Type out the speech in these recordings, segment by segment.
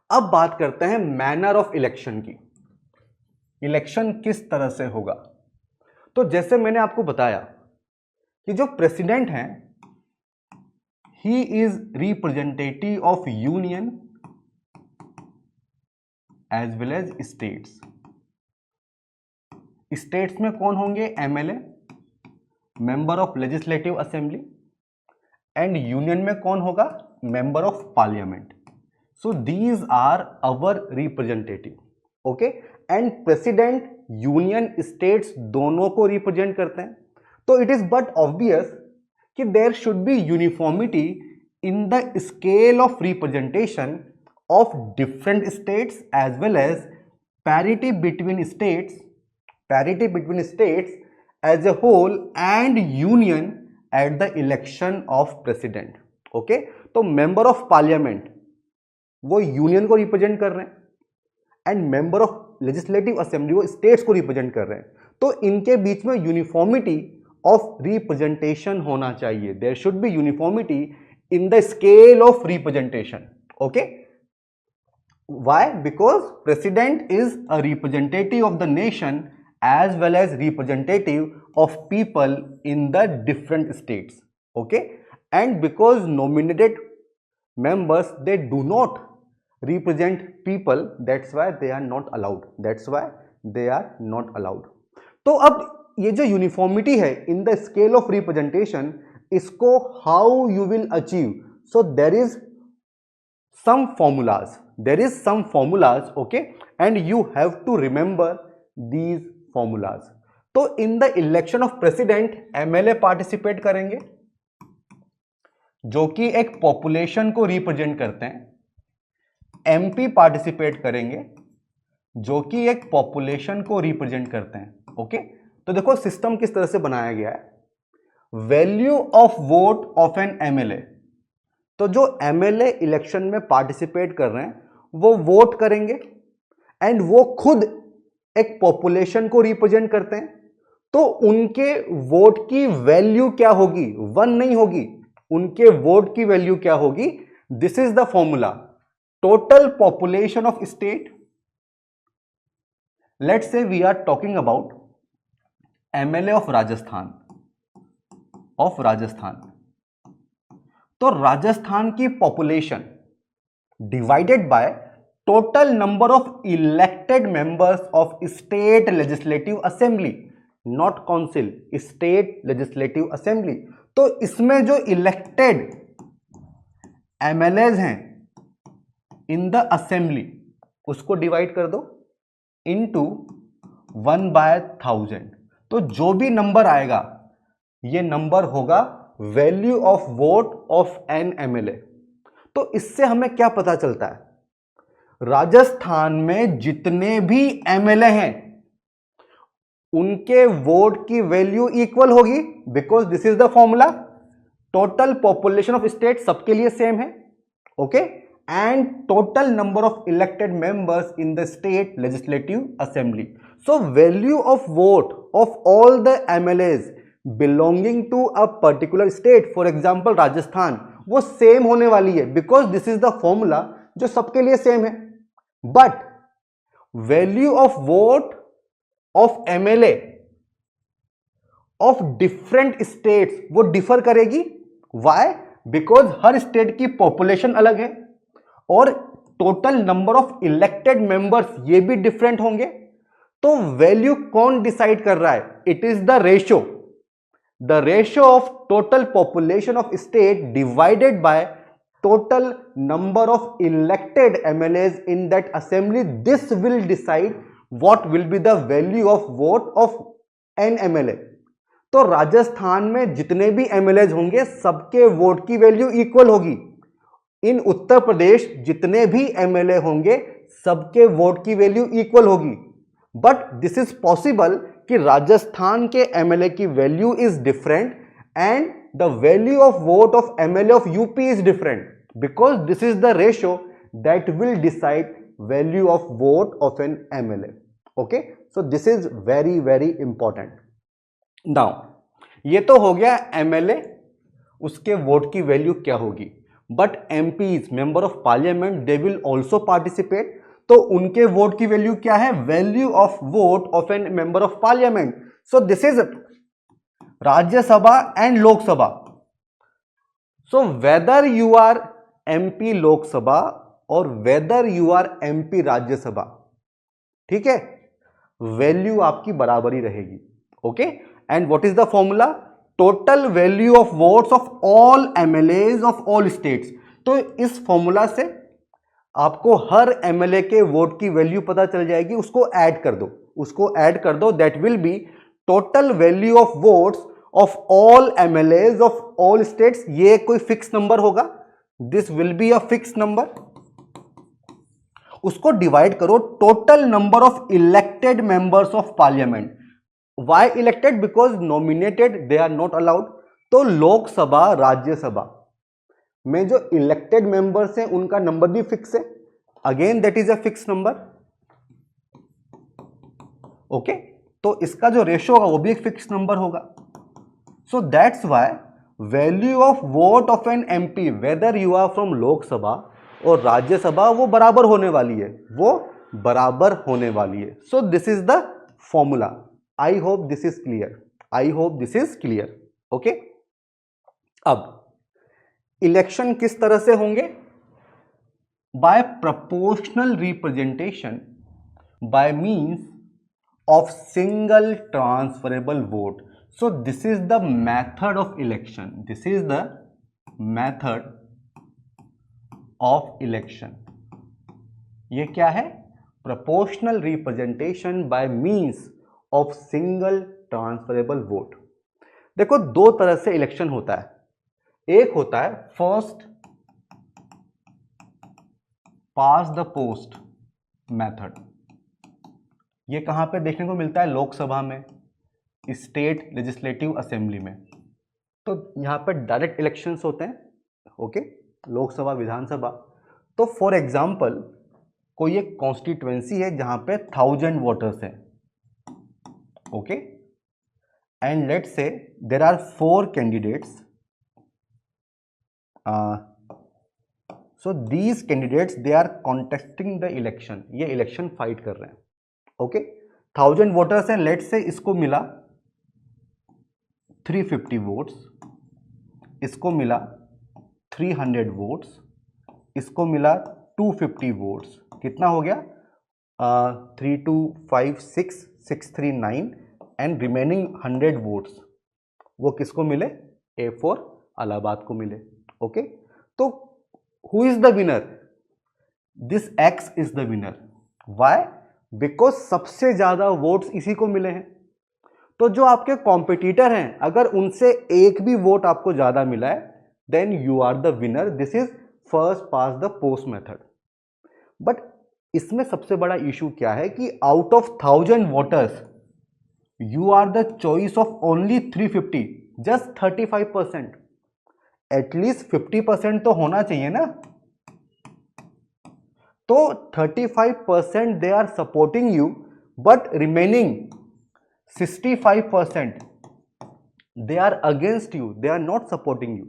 अब बात करते हैं मैनर ऑफ इलेक्शन की। इलेक्शन किस तरह से होगा? तो जैसे मैंने आपको बताया कि जो प्रेसिडेंट हैं, he is representative of union as well as states. States में कौन होंगे? MLA, member of legislative assembly, and union में कौन होगा? Member of parliament. So these are our representative, okay. And president union states दोनों को represent करते हैं। तो इट इज बट ऑब्वियस कि there should be uniformity in the scale of representation of different states as well as parity between states as a whole and union at the election of president, okay। तो member of parliament वो union को represent कर रहे हैं and member of legislative assembly वो states को represent कर रहे हैं। तो इनके बीच में यूनिफॉर्मिटी ऑफ रिप्रेजेंटेशन होना चाहिए। There should be uniformity in the scale of representation, okay. Why? Because president is a representative of the nation as well as representative of people in the different states, okay। And because nominated members, they do not represent people, that's why they are not allowed। तो अब ये जो uniformity है in the scale of representation, इसको how you will achieve? So there is some formulas, okay, and you have to remember these formulas। तो in the election of president MLA participate करेंगे जो कि एक पॉपुलेशन को represent करते हैं। MP participate करेंगे जो कि एक पॉपुलेशन को रिप्रेजेंट करते हैं, ओके। तो देखो सिस्टम किस तरह से बनाया गया है। Value of vote of an MLA, तो जो एमएलए इलेक्शन में पार्टिसिपेट कर रहे हैं वो वोट करेंगे एंड वो खुद एक पॉपुलेशन को रिप्रेजेंट करते हैं। तो उनके वोट की वैल्यू क्या होगी? 1 नहीं होगी। उनके वोट की वैल्यू क्या होगी? This is the formula. Total population of state, let's say we are talking about MLA of Rajasthan. तो राजस्थान की population divided by total number of elected members of state legislative assembly, not council, state legislative assembly. तो इसमें जो elected MLAs हैं in the assembly, उसको divide कर दो into 1/1000। तो जो भी नंबर आएगा ये नंबर होगा value of vote of N MLA. तो इससे हमें क्या पता चलता है? राजस्थान में जितने भी एमएलए हैं उनके वोट की वैल्यू इक्वल होगी, because this is the formula. Total population of state सबके लिए सेम है, okay, and total number of elected members in the state legislative assembly. So value of vote of all the MLAs belonging to a particular state, for example Rajasthan, वो same होने वाली है, because this is the formula जो सबके लिए same है। But value of vote of MLA of different states वो differ करेगी। व्हाई? बिकॉज हर स्टेट की पॉपुलेशन अलग है और total number of elected members ये भी डिफरेंट होंगे। तो वैल्यू कौन डिसाइड कर रहा है? It is the ratio, the ratio of total population of state divided by total number of elected MLAs in that assembly. This will decide what will be the value of vote of an MLA। तो राजस्थान में जितने भी MLAs होंगे सबके vote की value equal होगी। इन उत्तर प्रदेश जितने भी MLA होंगे सबके वोट की वैल्यू इक्वल होगी। बट दिस इज पॉसिबल कि राजस्थान के एमएलए की value is different and the value of vote of MLA of UP is different, because this is the ratio that will decide value of vote of N MLA, okay. So this is very very important. Now ये तो हो गया MLA, उसके vote की value क्या होगी। But MPs member of parliament they will also participate. तो उनके वोट की वैल्यू क्या है? Value of vote of an member of parliament. So this is Rajya Sabha and Lok Sabha. So whether you are MP Lok Sabha और whether you are MP Rajya Sabha, ठीक है, value आपकी बराबर ही रहेगी। Okay, and what is the formula? Total value of votes of all MLAs of all states. तो इस formula से आपको हर MLA के वोट की वैल्यू पता चल जाएगी, उसको ऐड कर दो, उसको ऐड कर दो, that will be total value of votes of all MLAs of all states. ये कोई फिक्स नंबर होगा, this will be a fix number. उसको डिवाइड करो total number of elected members of parliament. Why elected? Because nominated they are not allowed. तो लोकसभा राज्यसभा में जो elected members हैं उनका नंबर भी फिक्स है, again that is a fix number. Okay, तो इसका जो रेशो होगा वो भी एक फिक्स नंबर होगा। So that's why value of vote of an MP whether you are from Lok Sabha और राज्यसभा वो बराबर होने वाली है, वो बराबर होने वाली है। So this is the formula. I hope this is clear, I hope this is clear. Okay, अब इलेक्शन किस तरह से होंगे? By proportional representation by means of single transferable vote. So this is the method of election, this is the method of election। ये क्या है? proportional representation by means of single transferable vote। देखो दो तरह से इलेक्शन होता है, एक होता है first past the post method. ये कहां पे देखने को मिलता है? लोकसभा में, स्टेट लेजिस्लेटिव असेंबली में। तो यहां पे डायरेक्ट इलेक्शंस होते हैं, ओके, लोकसभा विधानसभा। तो फॉर एग्जांपल कोई एक कॉन्स्टिट्यूएंसी है जहां पे 1000 वोटर्स हैं, okay, and let's say there are 4 candidates. So these candidates they are contesting the election, ये इलेक्शन फाइट कर रहे हैं। ओके, 1000 वोटर्स हैं, लेट से इसको मिला 350 वोट्स, इसको मिला 300 वोट्स, इसको मिला 250 वोट्स। कितना हो गया? 3 2 5 6 6 3 9 एंड रिमेनिंग 100 वोट्स वो किसको मिले? A4 इलाहाबाद को मिले। ओके, तो who is the winner? This X is the winner. Why? Because सबसे ज्यादा वोट्स इसी को मिले हैं। तो जो आपके कॉम्पिटिटर हैं, अगर उनसे एक भी वोट आपको ज्यादा मिला है, then you are the winner. This is first past the post method. But इसमें सबसे बड़ा इशू क्या है कि out of 1000 voters you are the choice of only 350, just 35%। At least 50% तो होना चाहिए ना। तो 35% they are supporting you, but remaining 65% they are against you, they are not supporting you.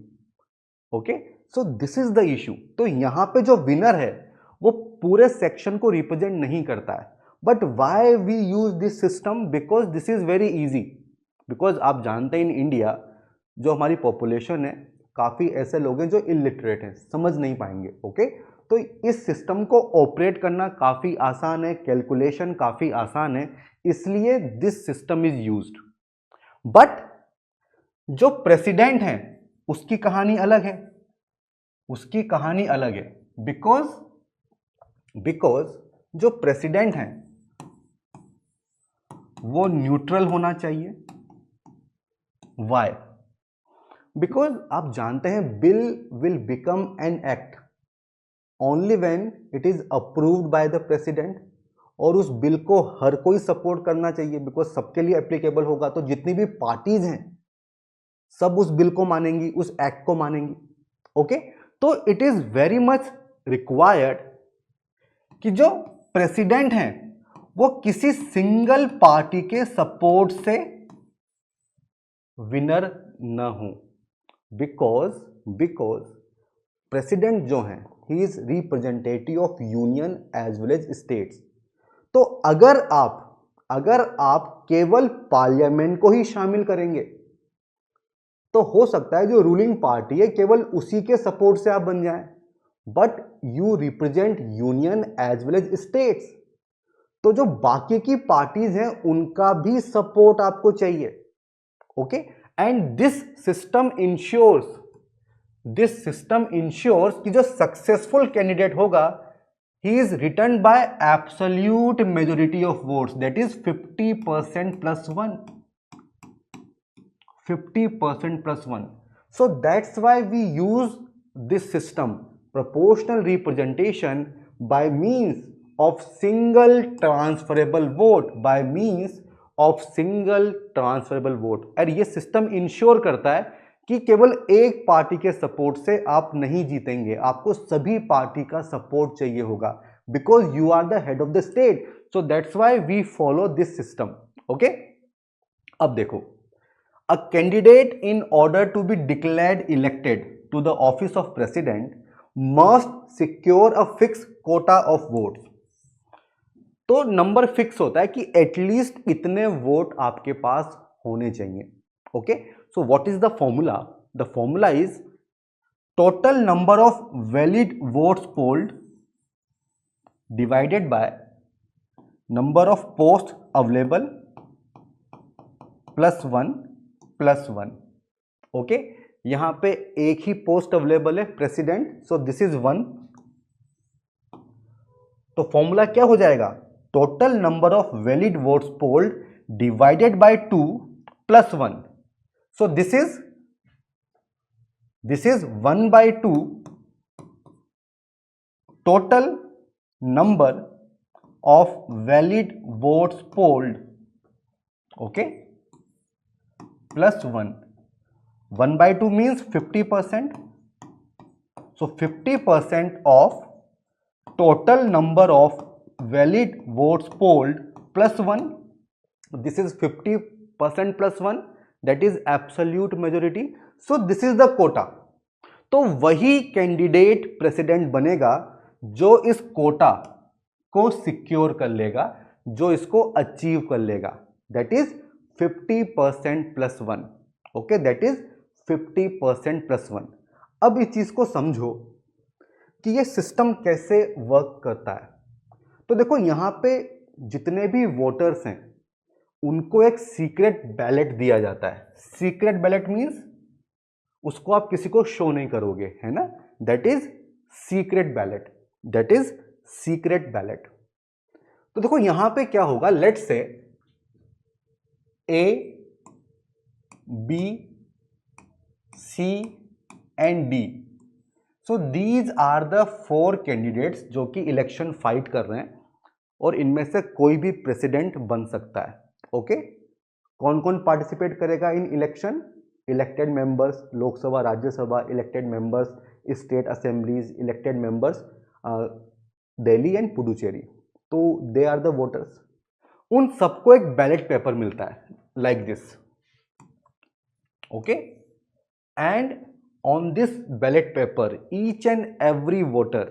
Okay, so this is the issue. तो यहां पे जो winner है वो पूरे सेक्शन को रिप्रेजेंट नहीं करता है। But why we use this system? Because this is very easy. Because आप जानते हैं इन इंडिया जो हमारी पॉपुलेशन है, काफी ऐसे लोग हैं जो इलिटरेट हैं, समझ नहीं पाएंगे। ओके, तो इस सिस्टम को ऑपरेट करना काफी आसान है, कैलकुलेशन काफी आसान है, इसलिए this system is used. But जो प्रेसिडेंट है उसकी कहानी अलग है, उसकी कहानी अलग है। बिकॉज जो प्रेसिडेंट है वो न्यूट्रल होना चाहिए। वाई? बिकॉज आप जानते हैं bill will become an act only when it is approved by the president, और उस बिल को हर कोई सपोर्ट करना चाहिए, बिकॉज सबके लिए एप्लीकेबल होगा। तो जितनी भी पार्टीज हैं सब उस बिल को मानेंगी, उस एक्ट को मानेंगी। ओके, तो it is very much required कि जो प्रेसिडेंट हैं वो किसी सिंगल पार्टी के सपोर्ट से विनर न हो। बिकॉज प्रेसिडेंट जो हैं he is representative of union as well as states. तो अगर आप केवल पार्लियामेंट को ही शामिल करेंगे तो हो सकता है जो रूलिंग पार्टी है केवल उसी के सपोर्ट से आप बन जाएं, but you represent union as well as states, तो जो बाकी की पार्टीज हैं उनका भी सपोर्ट आपको चाहिए। Okay, and this system ensures कि जो सक्सेसफुल कैंडिडेट होगा ही is return by absolute majority of votes, that is 50% plus 1, 50% plus 1. So that's why we use this system, proportional representation by means of single transferable vote, और ये system ensure करता है कि केवल एक पार्टी के सपोर्ट से आप नहीं जीतेंगे, आपको सभी पार्टी का सपोर्ट चाहिए होगा, because you are the head of the state. So that's why we follow this system. Okay, अब देखो, a candidate in order to be declared elected to the office of president must secure a fixed quota of votes। तो number fix होता है कि at least इतने vote आपके पास होने चाहिए। Okay, so what is the formula? The formula is total number of valid votes polled divided by number of post available plus one. Okay, यहां पे एक ही पोस्ट अवेलेबल है प्रेसिडेंट, सो दिस इज 1। तो formula क्या हो जाएगा? Total number of valid votes polled divided by 2 plus 1। So this is 1/2 total number of valid votes polled, okay, plus 1. 1/2 means 50%. So 50% of total number of valid votes polled plus 1. This is 50% plus 1. That is absolute majority. So this is the quota. तो वही candidate president बनेगा जो इस कोटा को secure कर लेगा, जो इसको अचीव कर लेगा। That is 50% plus 1। Okay, that is 50% plus 1। अब इस चीज को समझो कि ये सिस्टम कैसे वर्क करता है। तो देखो, यहां पे जितने भी वोटर्स हैं उनको एक सीक्रेट बैलेट दिया जाता है। सीक्रेट बैलेट मींस उसको आप किसी को शो नहीं करोगे, है ना? That is secret ballot, that is secret ballot. तो देखो यहां पे क्या होगा, let's say A, B, C and D. So these are the 4 candidates जो कि इलेक्शन फाइट कर रहे हैं और इनमें से कोई भी प्रेसिडेंट बन सकता है। ओके, कौन कौन पार्टिसिपेट करेगा in election? Elected members Lok Sabha Rajya Sabha, elected members state assemblies, elected members Delhi and Puducherry. तो दे आर द वोटर्स। उन सबको एक बैलेट पेपर मिलता है like this, okay, and on this ballot paper each and every voter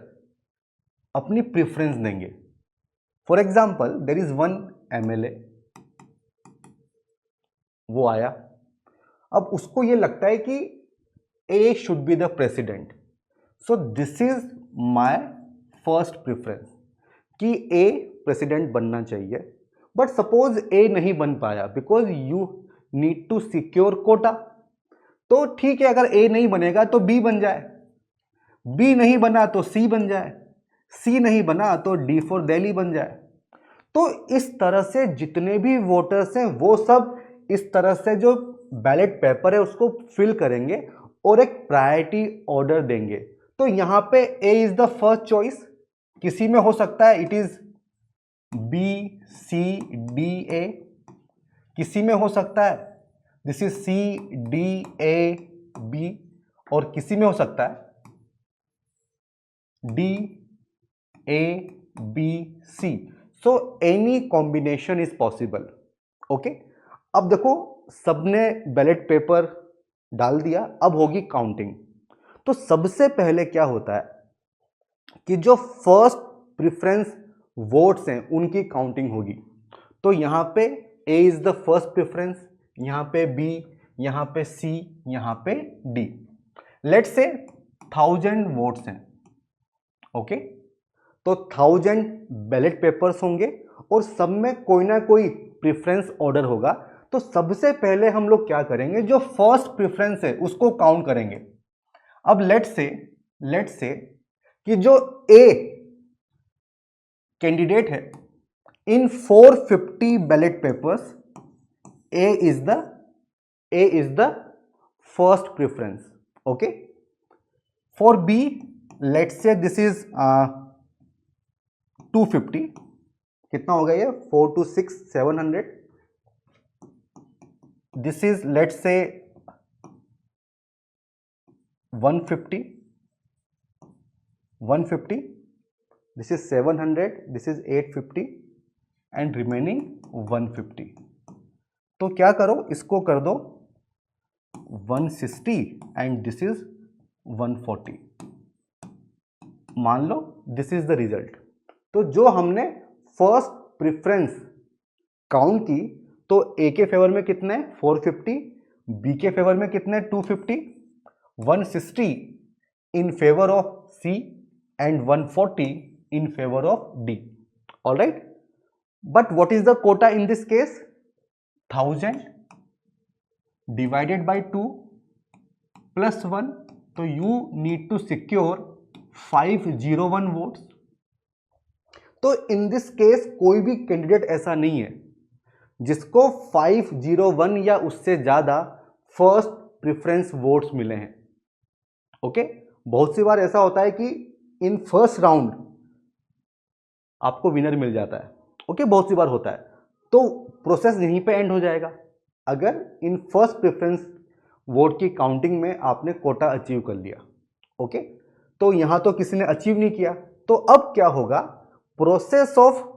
अपनी प्रेफरेंस देंगे। For example, there is one MLA, वो आया, अब उसको ये लगता है कि A should be the president, so this is my first preference कि A प्रेसिडेंट बनना चाहिए। बट सपोज A नहीं बन पाया because you need to secure quota, तो ठीक है, अगर A नहीं बनेगा तो B बन जाए, B नहीं बना तो C बन जाए, C नहीं बना तो D फॉर दिल्ली बन जाए। तो इस तरह से जितने भी वोटर्स हैं वो सब इस तरह से जो बैलेट पेपर है उसको फिल करेंगे और एक प्रायोरिटी ऑर्डर देंगे। तो यहां पे A is the first choice, किसी में हो सकता है it is B, C, D, A, किसी में हो सकता है this is C, D, A, B, और किसी में हो सकता है D, A, B, C। So any combination is possible. Okay, अब देखो सबने बैलेट पेपर डाल दिया, अब होगी काउंटिंग। तो सबसे पहले क्या होता है कि जो फर्स्ट प्रेफरेंस वोट्स हैं उनकी काउंटिंग होगी। तो यहां पे ए इज द फर्स्ट प्रेफरेंस, यहां पे बी, यहां पे सी, यहां पे डी। लेट्स से 1000 वोट्स हैं, ओके। तो 1000 बैलेट पेपर्स होंगे और सब में कोई ना कोई प्रेफरेंस ऑर्डर होगा। तो सबसे पहले हम लोग क्या करेंगे, जो फर्स्ट प्रेफरेंस है उसको काउंट करेंगे। अब लेट्स से कि जो ए कैंडिडेट है in 450 ballot papers, A is the first preference, okay. For B let's say this is 250, कितना हो गया ये, 4 to 6 700। This is let's say 150, this is 700, this is 850 and remaining 150। तो क्या करो, इसको कर दो 160 एंड दिस इज 140। मान लो दिस इज द रिजल्ट। तो जो हमने फर्स्ट प्रेफरेंस काउंट की, तो ए के फेवर में कितने 450, बी के फेवर में कितने 250, 160 in favour of C and 140 in favour of D. Alright, but what is the quota in this case, 1000 divided by 2 plus 1। तो you need to secure 501 votes. तो इन दिस केस कोई भी candidate ऐसा नहीं है जिसको 501 या उससे ज्यादा फर्स्ट प्रेफरेंस वोट्स मिले हैं, ओके। बहुत सी बार ऐसा होता है कि इन फर्स्ट राउंड आपको विनर मिल जाता है, ओके, बहुत सी बार होता है। तो प्रोसेस यहीं पे एंड हो जाएगा अगर इन फर्स्ट प्रेफरेंस वोट की काउंटिंग में आपने कोटा अचीव कर लिया, ओके। तो यहां तो किसी ने अचीव नहीं किया, तो अब क्या होगा, process of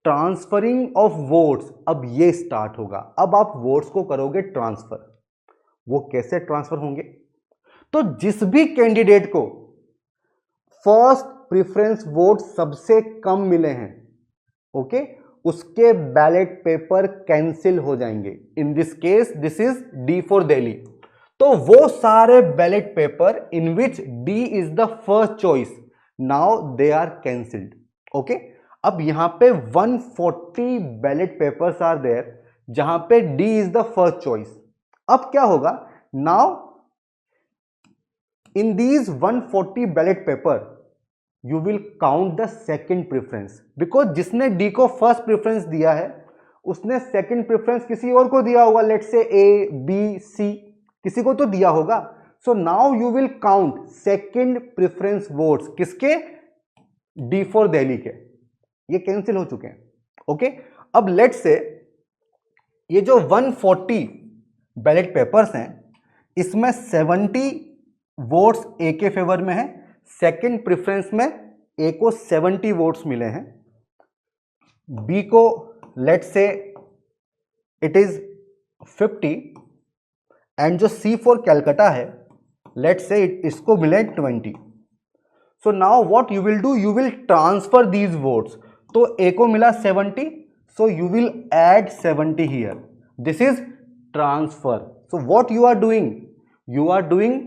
transferring of votes अब ये स्टार्ट होगा। अब आप वोट्स को करोगे ट्रांसफर। वो कैसे ट्रांसफर होंगे, तो जिस भी कैंडिडेट को फर्स्ट प्रेफरेंस वोट सबसे कम मिले हैं, ओके, उसके बैलेट पेपर कैंसिल हो जाएंगे। In this case this is D for Delhi. तो वो सारे ballot paper in which D is the first choice, now they are cancelled, okay. अब यहां पे 140 बैलेट पेपर्स आर देयर जहां पे D is the first choice. अब क्या होगा, now in these 140 ballot paper you will count the second preference, because जिसने D को first preference दिया है उसने second preference किसी और को दिया होगा, let's say A, B, C, किसी को तो दिया होगा। so now you will count second preference votes किसके, D for दिल्ली के, ये कैंसिल हो चुके हैं, ओके। अब let's say ये जो 140 बैलेट पेपर्स हैं इसमें 70 वोट्स A के फेवर में है, सेकेंड प्रेफरेंस में ए को 70 वोट्स मिले हैं, बी को let's say it is 50 and जो सी फॉर कैलकाटा है लेट्स से इसको मिले 20। So now what you will do, you will transfer these votes. तो ए को मिला 70, so you will add 70 here, this is transfer. So what you are doing, you are doing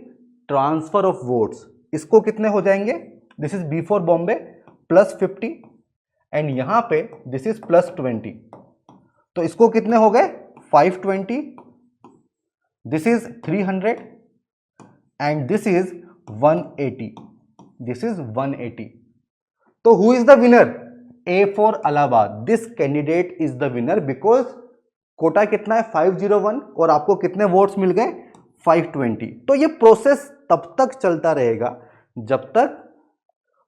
transfer of votes. इसको कितने हो जाएंगे, this is B for Bombay plus 50 and यहां पे this is plus 20। तो इसको कितने हो गए 520, this is 300 and this is 180, this is 180। तो who is the winner, A for Allahabad, this candidate is the winner because quota कितना है 501 और आपको कितने वोट्स मिल गए 520। तो ये प्रोसेस तब तक चलता रहेगा जब तक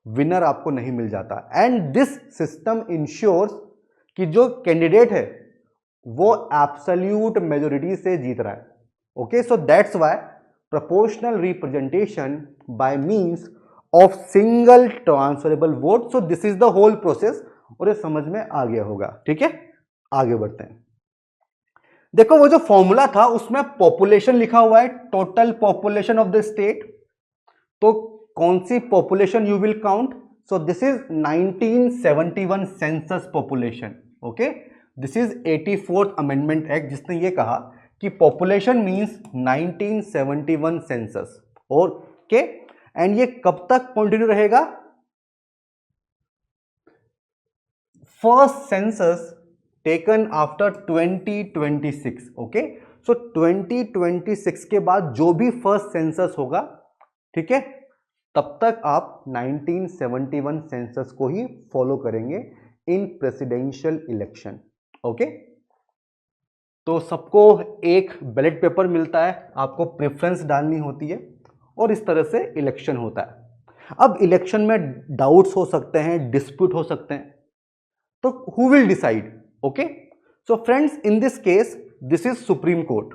विनर आपको नहीं मिल जाता। एंड दिस सिस्टम इंश्योर्स कि जो कैंडिडेट है वो एब्सोल्यूट मेजोरिटी से जीत रहा है, okay. So that's why proportional representation by means of single transferable vote. So this is the whole process और ये समझ में आ गया होगा, ठीक है। आगे बढ़ते हैं। देखो वो जो फॉर्मूला था उसमें पॉपुलेशन लिखा हुआ है, total population of the state, तो कौन सी population you will count? So this is 1971 census population, okay. This is 84th amendment act जिसने ये कहा कि population means 1971 census, okay. And ये कब तक कंटिन्यू रहेगा? First census taken after 2026, okay. So 2026 के बाद जो भी फर्स्ट सेंसस होगा, ठीक है, तब तक आप 1971 सेंसस को ही फॉलो करेंगे इन प्रेसिडेंशियल इलेक्शन, ओके। तो सबको एक बैलेट पेपर मिलता है, आपको प्रेफरेंस डालनी होती है और इस तरह से इलेक्शन होता है। अब इलेक्शन में डाउट्स हो सकते हैं, डिस्प्यूट हो सकते हैं, तो who will decide? Okay, so friends, in this case this is supreme court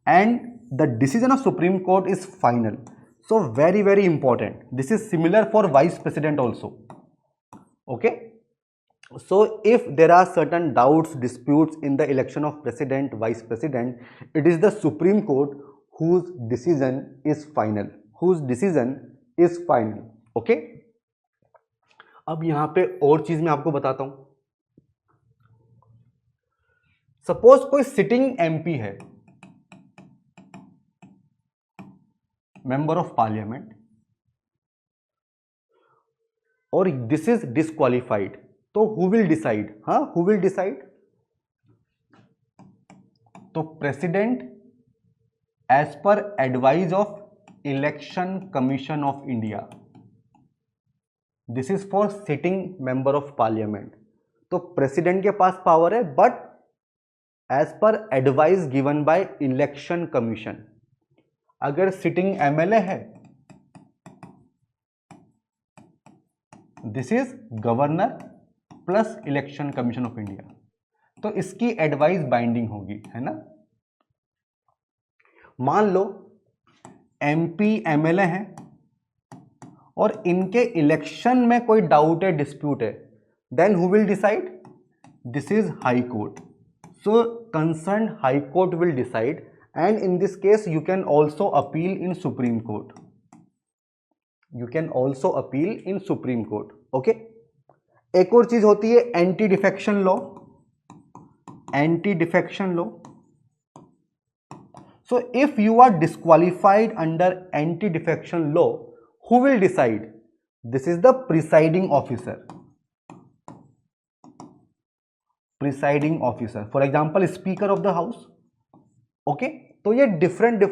and the decision of supreme court is final. So very important. This is similar for vice president also. Okay. So if there are certain doubts, disputes in the election of president, vice president, it is the Supreme Court whose decision is final. Whose decision is final. Okay. अब यहां पे और चीज मैं आपको बताता हूं. Suppose कोई सिटिंग एमपी है, मेंबर ऑफ पार्लियामेंट, और दिस इज डिस्क्वालिफाइड, तो हु विल डिसाइड? हाँ, हु विल डिसाइड? तो president as per advice of election commission of India. This is for sitting member of parliament. तो president के पास power है, but as per advice given by election commission. अगर sitting MLA है, this is governor plus election commission of India, तो इसकी advice binding होगी, है ना. मान लो एमपी एमएलए हैं और इनके इलेक्शन में कोई डाउट है, डिस्प्यूट है, then who will decide? This is high court. So concern high court will decide. And in this case you can also appeal in Supreme Court. You can also appeal in Supreme Court. Okay. एक और चीज होती है anti defection law. Anti defection law. So if you are disqualified under anti defection law, who will decide? This is the presiding officer. Presiding officer. For example, Speaker of the House. Okay, तो ये different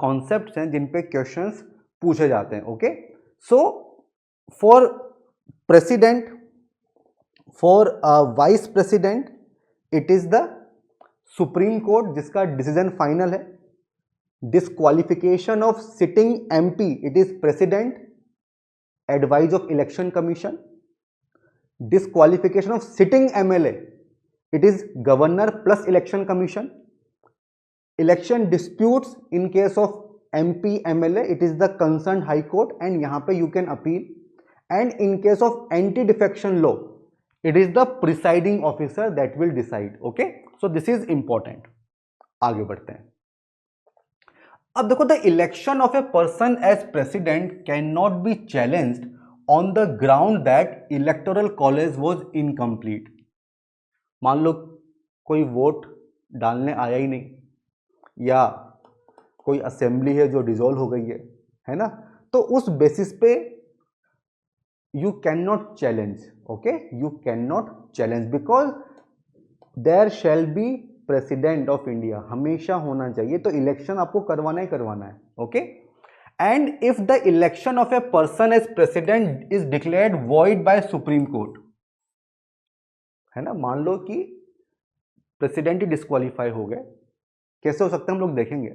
concepts हैं जिन पे questions पूछे जाते हैं. Okay, so for president, for vice president, it is the supreme court जिसका decision final है. Disqualification of sitting MP, it is president, advice of election commission. Disqualification of sitting MLA, it is governor plus election commission. Election disputes in case of MP MLA, it is the concerned high court and यहाँ पे you can appeal. And in case of anti defection law, it is the presiding officer that will decide. Okay, so this is important. आगे बढ़ते हैं. अब देखो, the election of a person as president cannot be challenged on the ground that electoral college was incomplete. मान लो कोई vote डालने आया ही नहीं, या कोई असेंबली है जो डिसॉल्व हो गई है ना, तो उस बेसिस पे you can not challenge. Okay, you can not challenge because there shall be president of India. हमेशा होना चाहिए, तो इलेक्शन आपको करवाना ही करवाना है. Okay, and if the election of a person as president is declared void by supreme court, है ना, मान लो कि प्रेसिडेंट ही डिस्क्वालीफाई हो गए, कैसे हो सकता है हम लोग देखेंगे.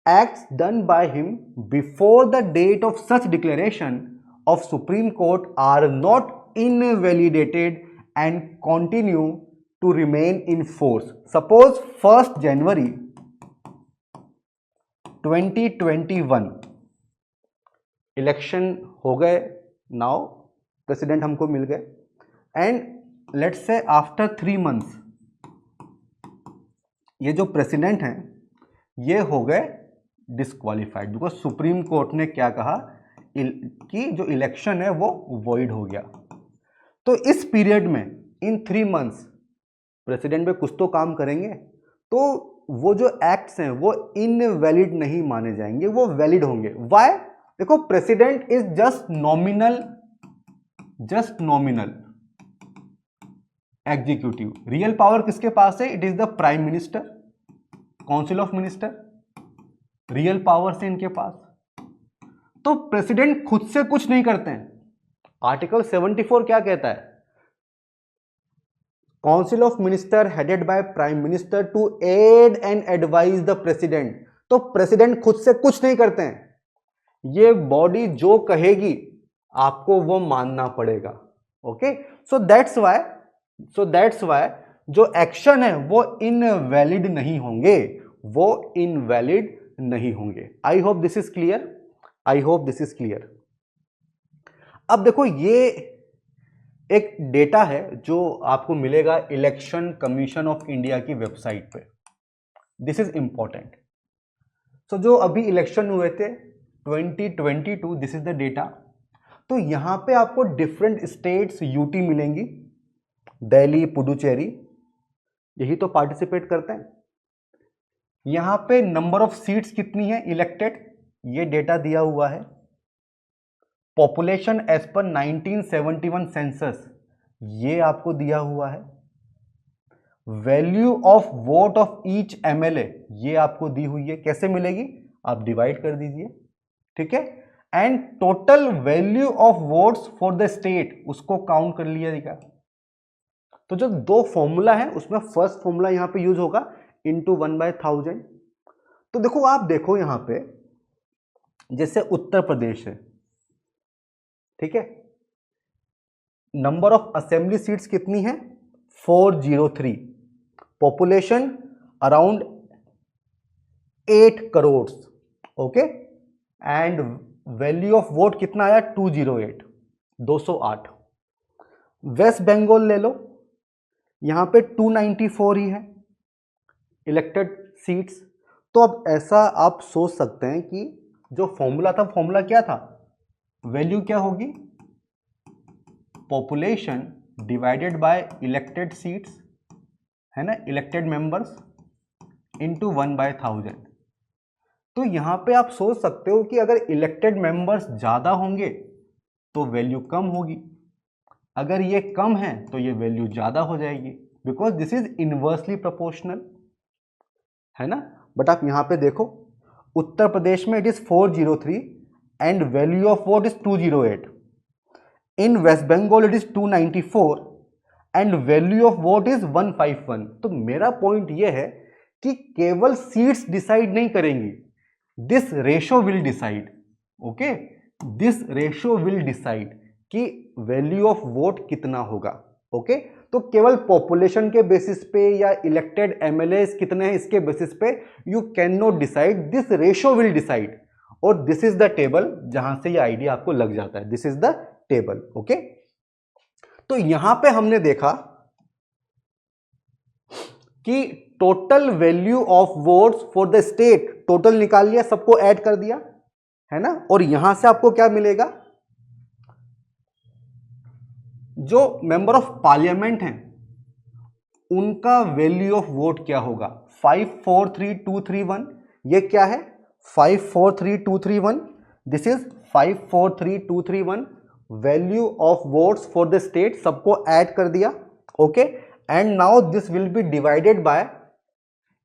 Acts done by him before the date of such declaration of supreme court are not invalidated and continue to remain in force. Suppose 1 जनवरी 2021 इलेक्शन हो गए, नाउ प्रेसिडेंट हमको मिल गए, and let's say after 3 months ये जो president हैं ये हो गए डिस्क्वालिफाइड, बिकॉज सुप्रीम कोर्ट ने क्या कहा कि जो इलेक्शन है वो वॉइड हो गया। तो इस पीरियड में इन 3 मंथ्स प्रेसिडेंट पे कुछ तो काम करेंगे, तो वो जो एक्ट्स हैं वो इनवैलिड नहीं माने जाएंगे, वो वैलिड होंगे। व्हाई? देखो, president is just nominal executive. Real power किसके पास है? It is the prime minister, council of minister, real power से इनके पास। तो प्रेसिडेंट खुद से कुछ नहीं करते हैं। आर्टिकल 74 क्या कहता है? Council of minister headed by prime minister to aid and advise the president. तो प्रेसिडेंट खुद से कुछ नहीं करते हैं, ये बॉडी जो कहेगी आपको वो मानना पड़ेगा। ओके, सो दैट्स वाई जो एक्शन है वो इनवैलिड नहीं होंगे, वो इनवैलिड नहीं होंगे। I hope this is clear. अब देखो, ये एक डेटा है जो आपको मिलेगा इलेक्शन कमीशन ऑफ इंडिया की वेबसाइट पे। This is important. सो जो अभी इलेक्शन हुए थे 2022, दिस इज द डेटा। तो यहां पे आपको डिफरेंट स्टेट्स यूटी मिलेंगी, दिल्ली, पुडुचेरी, यही तो पार्टिसिपेट करते हैं। यहां पे नंबर ऑफ सीट्स कितनी है इलेक्टेड, ये डेटा दिया हुआ है। पॉपुलेशन एज पर 1971 सेंसस, ये आपको दिया हुआ है। Value of vote of each MLA, ये आपको दी हुई है। कैसे मिलेगी? आप डिवाइड कर दीजिए, ठीक है। And total value of votes for the state, उसको काउंट कर लिया। तो जो 2 फॉर्मूला है उसमें फर्स्ट फॉर्मूला यहां पे यूज होगा इंटू 1/1000। तो देखो, आप देखो यहां पे जैसे उत्तर प्रदेश है, ठीक है, नंबर ऑफ असेंबली सीट्स कितनी है? 403, population around 8 crore, okay, and value of vote कितना आया? 208। वेस्ट बंगाल ले लो, यहां पे 294 ही है इलेक्टेड सीट्स। तो अब ऐसा आप सोच सकते हैं कि जो फॉर्मूला था, फॉर्मूला क्या था? वैल्यू क्या होगी? Population divided bye elected seats, है ना, इलेक्टेड मेंबर्स, इनटू 1/1000। तो यहां पे आप सोच सकते हो कि अगर इलेक्टेड मेंबर्स ज्यादा होंगे तो वैल्यू कम होगी, अगर ये कम है तो ये वैल्यू ज्यादा हो जाएगी, because this is inversely proportional, है ना। बट आप यहां पे देखो, उत्तर प्रदेश में it is 403 and value of vote is 208। In West Bengal it is 294 and value of vote is 151। तो मेरा पॉइंट यह है कि केवल सीट्स डिसाइड नहीं करेंगी, this ratio will decide. Okay, this ratio will decide कि वैल्यू ऑफ वोट कितना होगा। ओके, तो केवल पॉपुलेशन के बेसिस पे या इलेक्टेड एमएलए कितने हैं इसके बेसिस पे you can not decide, this ratio will decide. और दिस इज द टेबल जहां से ये आइडिया आपको लग जाता है, this is the table. Okay, तो यहां पे हमने देखा कि total value of votes for the state, total निकाल लिया, सबको ऐड कर दिया, है ना। और यहां से आपको क्या मिलेगा? जो मेंबर ऑफ पार्लियामेंट हैं उनका वैल्यू ऑफ वोट क्या होगा? 543231। ये क्या है? 543231। This is 543231 value of votes for the state, सबको ऐड कर दिया। Okay, and now this will B divided by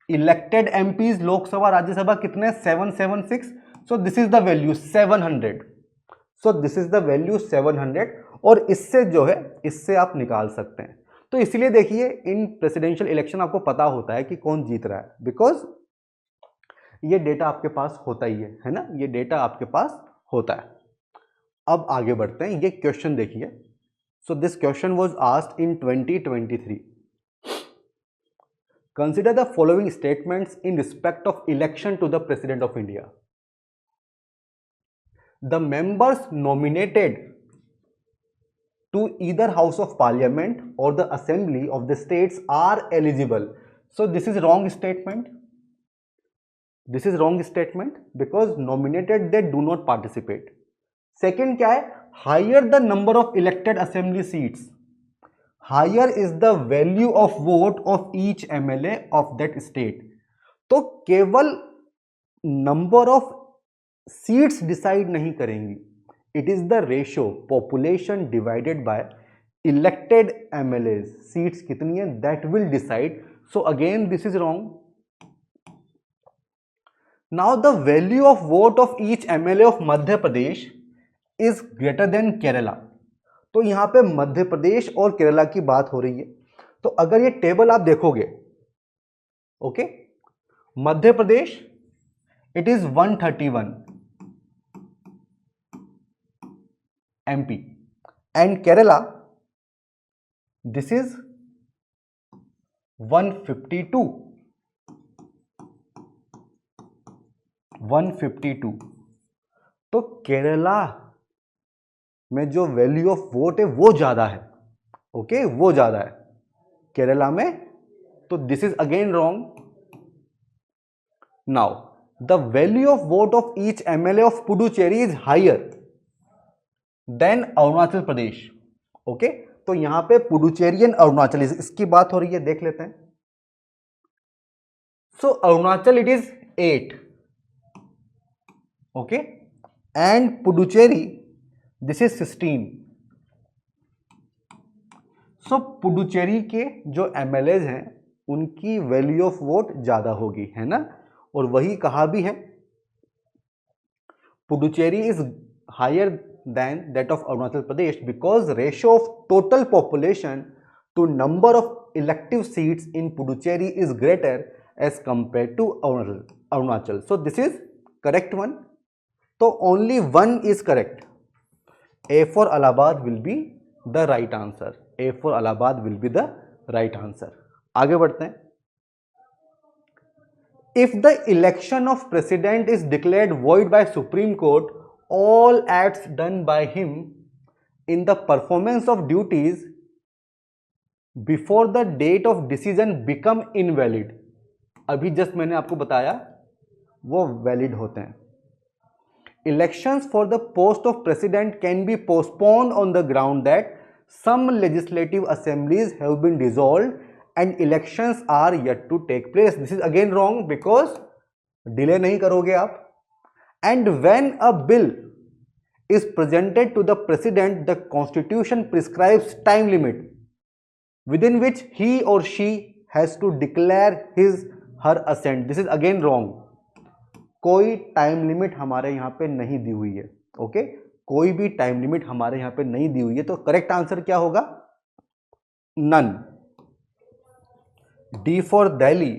elected MPs, Lok Sabha Rajya Sabha कितने? 776। सो this is the value 700। So this is the value 700। और इससे जो है, इससे आप निकाल सकते हैं। तो इसलिए देखिए, इन प्रेसिडेंशियल इलेक्शन आपको पता होता है कि कौन जीत रहा है, बिकॉज ये डेटा आपके पास होता ही है ना, ये डेटा आपके पास होता है। अब आगे बढ़ते हैं, ये क्वेश्चन देखिए। So this question was asked in 2023। Consider the following statements in respect of election to the president of India. The members nominated to either house of parliament or the assembly of the states are eligible So this is wrong statement. This is wrong statement because nominated they do not participate. Second क्या है? Higher the number of elected assembly seats, higher is the value of vote of each MLA of that state. तो केवल number of seats decide नहीं करेंगी, it is the ratio population divided bye elected MLA, seats कितनी है that will decide. So again this is wrong. Now the value of vote of each MLA of Madhya Pradesh is greater than Kerala. तो यहां पे मध्य प्रदेश और केरला की बात हो रही है. तो अगर ये टेबल आप देखोगे, okay, Madhya Pradesh it is 131 MP and Kerala this is 152. तो केरला में जो वैल्यू ऑफ वोट है वो ज्यादा है, ओके, वो ज्यादा है केरला में. तो this is again wrong. Now the value of vote of each MLA of Puducherry is higher than Arunachal Pradesh. Okay, तो यहां पे पुडुचेरियन अरुणाचल इसकी बात हो रही है, देख लेते हैं. So Arunachal it is 8, okay, and Puducherry this is 16. So Puducherry के जो MLAs हैं उनकी वैल्यू ऑफ वोट ज्यादा होगी, है ना. और वही कहा भी है, Puducherry is higher than that of Arunachal Pradesh because ratio of total population to number of elective seats in Puducherry is greater as compared to Arunachal. So this is correct one. So only one is correct. A for Allahabad will be the right answer. A for Allahabad will be the right answer. आगे बढ़ते हैं. If the election of president is declared void by Supreme Court, all acts done by him in the performance of duties before the date of decision become invalid. अभी just मैंने आपको बताया वो valid होते हैं. Elections for the post of president can be postponed on the ground that some legislative assemblies have been dissolved and elections are yet to take place. This is again wrong because delay नहीं करोगे आप. And when a bill is presented to the president, the constitution prescribes time limit within which he or she has to declare her assent. This is again wrong. कोई time limit हमारे यहाँ पे नहीं दी हुई है, ओके, कोई भी time limit हमारे यहाँ पे नहीं दी हुई है. तो करेक्ट आंसर क्या होगा? None. D for Delhi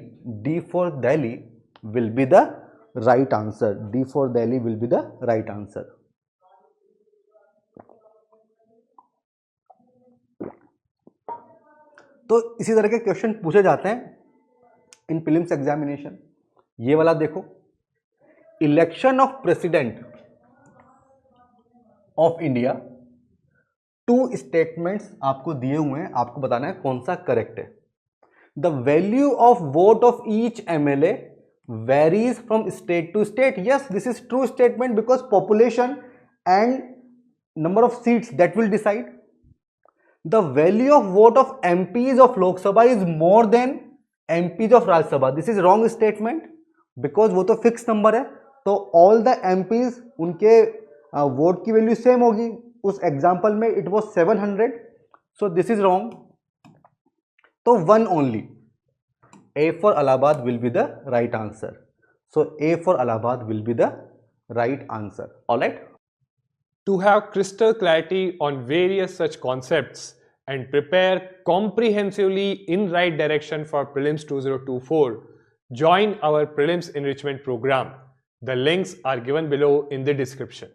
will be the right answer. D for Delhi will be the right answer. तो इसी तरह के क्वेश्चन पूछे जाते हैं इन प्रीलिम्स एग्जामिनेशन. ये वाला देखो, election of president of India, 2 statements आपको दिए हुए हैं, आपको बताना है कौन सा करेक्ट है. The value of vote of each MLA varies from state to state. Yes, this is true statement because population and number of seats that will decide. The value of vote of MPs of Lok Sabha is more than MPs of Rajya Sabha. This is wrong statement because वो तो fixed number है, तो all the MPs उनके vote की value same होगी. उस example में it was 700, so this is wrong. तो 1 only. A for Allahabad will be the right answer. So A for Allahabad will be the right answer. Alright. To have crystal clarity on various such concepts and prepare comprehensively in right direction for Prelims 2024, join our Prelims Enrichment Program. The links are given below in the description.